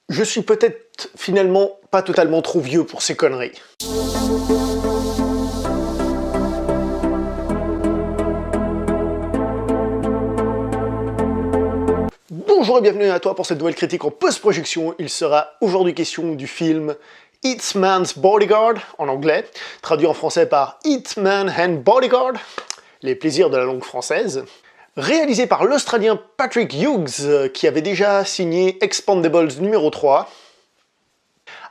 Je suis peut-être finalement pas totalement trop vieux pour ces conneries. Bonjour et bienvenue à toi pour cette nouvelle critique en post-projection. Il sera aujourd'hui question du film Hitman's Bodyguard, en anglais, traduit en français par Hitman and Bodyguard, les plaisirs de la langue française, réalisé par l'Australien Patrick Hughes, qui avait déjà signé Expendables numéro 3,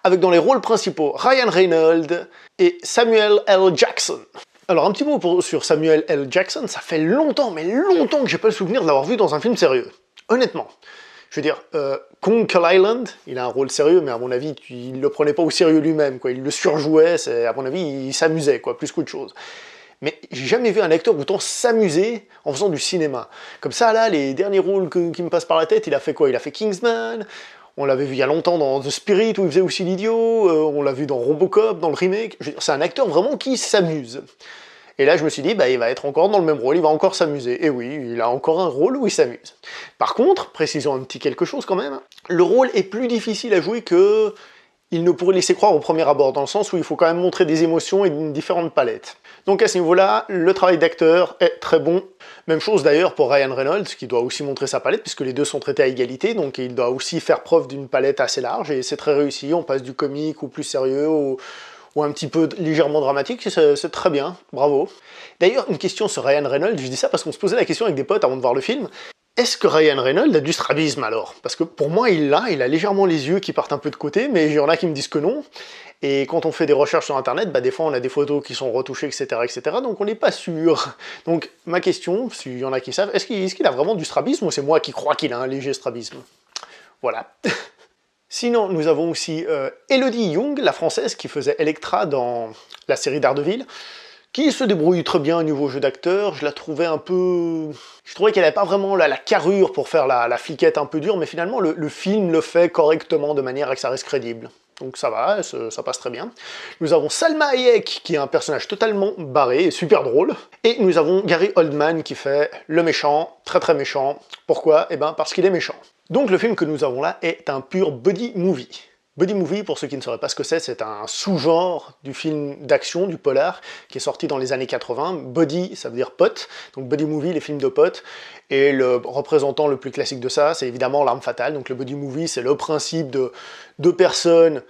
avec dans les rôles principaux Ryan Reynolds et Samuel L. Jackson. Alors un petit mot sur Samuel L. Jackson, ça fait longtemps, mais longtemps que j'ai pas le souvenir de l'avoir vu dans un film sérieux. Honnêtement. Je veux dire, Kong Skull Island, il a un rôle sérieux, mais à mon avis, il le prenait pas au sérieux lui-même, quoi. Il le surjouait, à mon avis, il s'amusait, quoi, plus qu'autre chose. Mais j'ai jamais vu un acteur autant s'amuser en faisant du cinéma. Comme ça, là, les derniers rôles qui me passent par la tête, il a fait quoi? Il a fait Kingsman, on l'avait vu il y a longtemps dans The Spirit, où il faisait aussi l'idiot, on l'a vu dans Robocop, dans le remake. C'est un acteur vraiment qui s'amuse. Et là, je me suis dit, bah, il va être encore dans le même rôle, il va encore s'amuser. Et oui, il a encore un rôle où il s'amuse. Par contre, précisons un petit quelque chose quand même, le rôle est plus difficile à jouer que il ne pourrait laisser croire au premier abord, dans le sens où il faut quand même montrer des émotions et différentes palettes. Donc à ce niveau-là, le travail d'acteur est très bon. Même chose d'ailleurs pour Ryan Reynolds, qui doit aussi montrer sa palette, puisque les deux sont traités à égalité, donc il doit aussi faire preuve d'une palette assez large, et c'est très réussi, on passe du comique au plus sérieux, ou un petit peu légèrement dramatique, c'est très bien, bravo. D'ailleurs, une question sur Ryan Reynolds, je dis ça parce qu'on se posait la question avec des potes avant de voir le film. Est-ce que Ryan Reynolds a du strabisme alors? Parce que pour moi, il a légèrement les yeux qui partent un peu de côté, mais il y en a qui me disent que non. Et quand on fait des recherches sur internet, bah des fois on a des photos qui sont retouchées, etc., etc., donc on n'est pas sûr. Donc ma question, s'il y en a qui savent, est-ce qu'il a vraiment du strabisme ou c'est moi qui crois qu'il a un léger strabisme? Voilà. Sinon, nous avons aussi Elodie Yung, la française qui faisait Electra dans la série Daredevil, qui se débrouille très bien au niveau jeu d'acteur. Je la trouvais un peu... Je trouvais qu'elle n'avait pas vraiment la carrure pour faire la fliquette un peu dure, mais finalement le film le fait correctement de manière à que ça reste crédible. Donc ça va, ça passe très bien. Nous avons Salma Hayek, qui est un personnage totalement barré et super drôle. Et nous avons Gary Oldman qui fait le méchant, très très méchant. Pourquoi? Eh ben parce qu'il est méchant. Donc le film que nous avons là est un pur buddy movie. Buddy movie, pour ceux qui ne sauraient pas ce que c'est un sous-genre du film d'action, du polar, qui est sorti dans les années 80. Buddy, ça veut dire pote, donc buddy movie, les films de potes. Et le représentant le plus classique de ça, c'est évidemment L'Arme Fatale. Donc le buddy movie, c'est le principe de deux personnes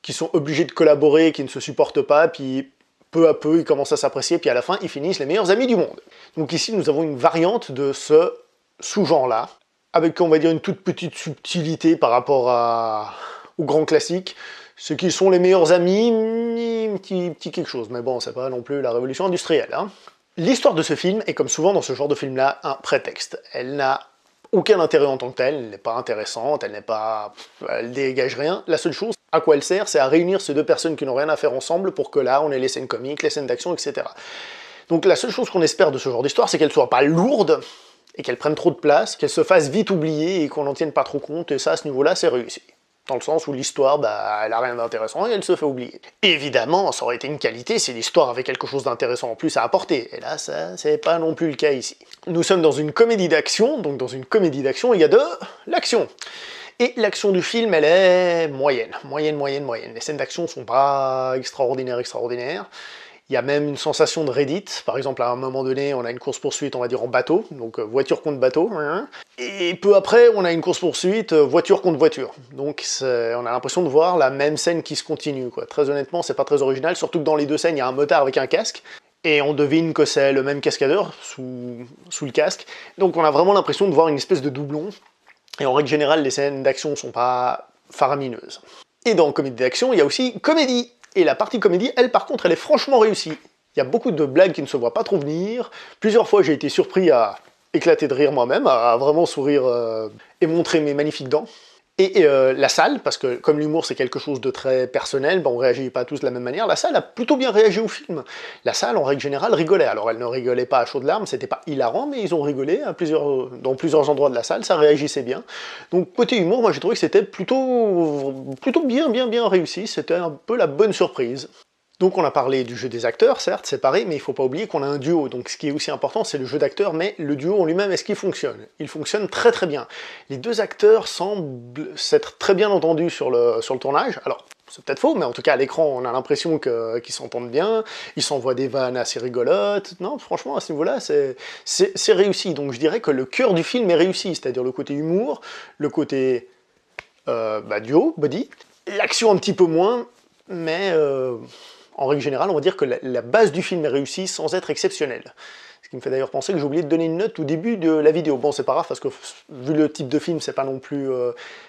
qui sont obligées de collaborer, qui ne se supportent pas, puis peu à peu, ils commencent à s'apprécier, puis à la fin, ils finissent les meilleurs amis du monde. Donc ici, nous avons une variante de ce sous-genre-là, avec, on va dire, une toute petite subtilité par rapport au grand classique. Ceux qui sont les meilleurs amis, petit quelque chose, mais bon, c'est pas non plus la révolution industrielle. Hein. L'histoire de ce film est, comme souvent dans ce genre de film-là, un prétexte. Elle n'a aucun intérêt en tant que telle, elle n'est pas intéressante, elle dégage rien. La seule chose à quoi elle sert, c'est à réunir ces deux personnes qui n'ont rien à faire ensemble pour que là, on ait les scènes comiques, les scènes d'action, etc. Donc la seule chose qu'on espère de ce genre d'histoire, c'est qu'elle ne soit pas lourde, et qu'elle prenne trop de place, qu'elle se fasse vite oublier et qu'on n'en tienne pas trop compte, et ça, à ce niveau-là, c'est réussi. Dans le sens où l'histoire, bah, elle a rien d'intéressant et elle se fait oublier. Évidemment, ça aurait été une qualité si l'histoire avait quelque chose d'intéressant en plus à apporter, et là, ça, c'est pas non plus le cas ici. Nous sommes dans une comédie d'action, donc dans une comédie d'action, il y a de l'action. Et l'action du film, elle est moyenne. Les scènes d'action sont pas extraordinaires. Il y a même une sensation de Reddit, par exemple à un moment donné on a une course-poursuite on va dire en bateau, donc voiture contre bateau, et peu après on a une course-poursuite voiture contre voiture, donc on a l'impression de voir la même scène qui se continue, quoi. Très honnêtement c'est pas très original, surtout que dans les deux scènes il y a un motard avec un casque, et on devine que c'est le même cascadeur sous le casque, donc on a vraiment l'impression de voir une espèce de doublon, et en règle générale les scènes d'action sont pas faramineuses. Et dans comédie d'action il y a aussi comédie. Et la partie comédie, elle par contre, elle est franchement réussie. Il y a beaucoup de blagues qui ne se voient pas trop venir. Plusieurs fois, j'ai été surpris à éclater de rire moi-même, à vraiment sourire et montrer mes magnifiques dents. Et la salle, parce que comme l'humour c'est quelque chose de très personnel, ben, on réagit pas tous de la même manière, la salle a plutôt bien réagi au film. La salle, en règle générale, rigolait. Alors elle ne rigolait pas à chaudes larmes, c'était pas hilarant, mais ils ont rigolé dans plusieurs endroits de la salle, ça réagissait bien. Donc côté humour, moi j'ai trouvé que c'était plutôt bien réussi, c'était un peu la bonne surprise. Donc on a parlé du jeu des acteurs, certes, séparés, mais il ne faut pas oublier qu'on a un duo. Donc ce qui est aussi important, c'est le jeu d'acteurs, mais le duo en lui-même, est-ce qu'il fonctionne? Il fonctionne très très bien. Les deux acteurs semblent s'être très bien entendus sur le tournage. Alors, c'est peut-être faux, mais en tout cas à l'écran, on a l'impression qu'ils s'entendent bien, ils s'envoient des vannes assez rigolotes. Non, franchement, à ce niveau-là, c'est réussi. Donc je dirais que le cœur du film est réussi, c'est-à-dire le côté humour, le côté duo, body, l'action un petit peu moins, mais en règle générale, on va dire que la base du film est réussie sans être exceptionnelle. Ce qui me fait d'ailleurs penser que j'ai oublié de donner une note au début de la vidéo. Bon, c'est pas grave, parce que vu le type de film, c'est pas non plus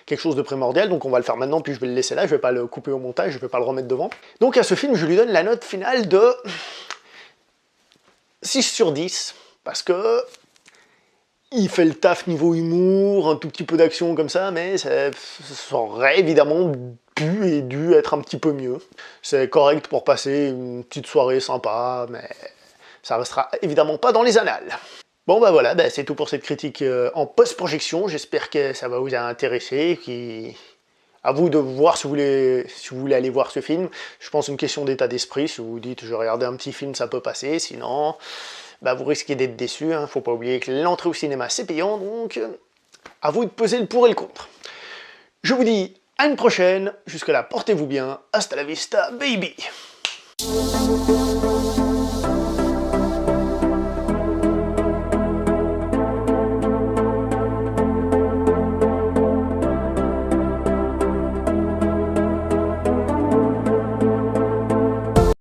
quelque chose de primordial, donc on va le faire maintenant, puis je vais le laisser là, je vais pas le couper au montage, je vais pas le remettre devant. Donc à ce film, je lui donne la note finale de 6 sur 10, parce que il fait le taf niveau humour, un tout petit peu d'action comme ça, mais ça aurait évidemment pu et dû être un petit peu mieux. C'est correct pour passer une petite soirée sympa, mais ça restera évidemment pas dans les annales. Bon bah voilà, c'est tout pour cette critique en post-projection, j'espère que ça va vous intéresser, à vous de voir si vous voulez aller voir ce film. Je pense une question d'état d'esprit, si vous vous dites je regardais un petit film ça peut passer, sinon vous risquez d'être déçu, hein. Faut pas oublier que l'entrée au cinéma c'est payant, donc à vous de peser le pour et le contre. Je vous dis à une prochaine, jusque là portez-vous bien, hasta la vista baby.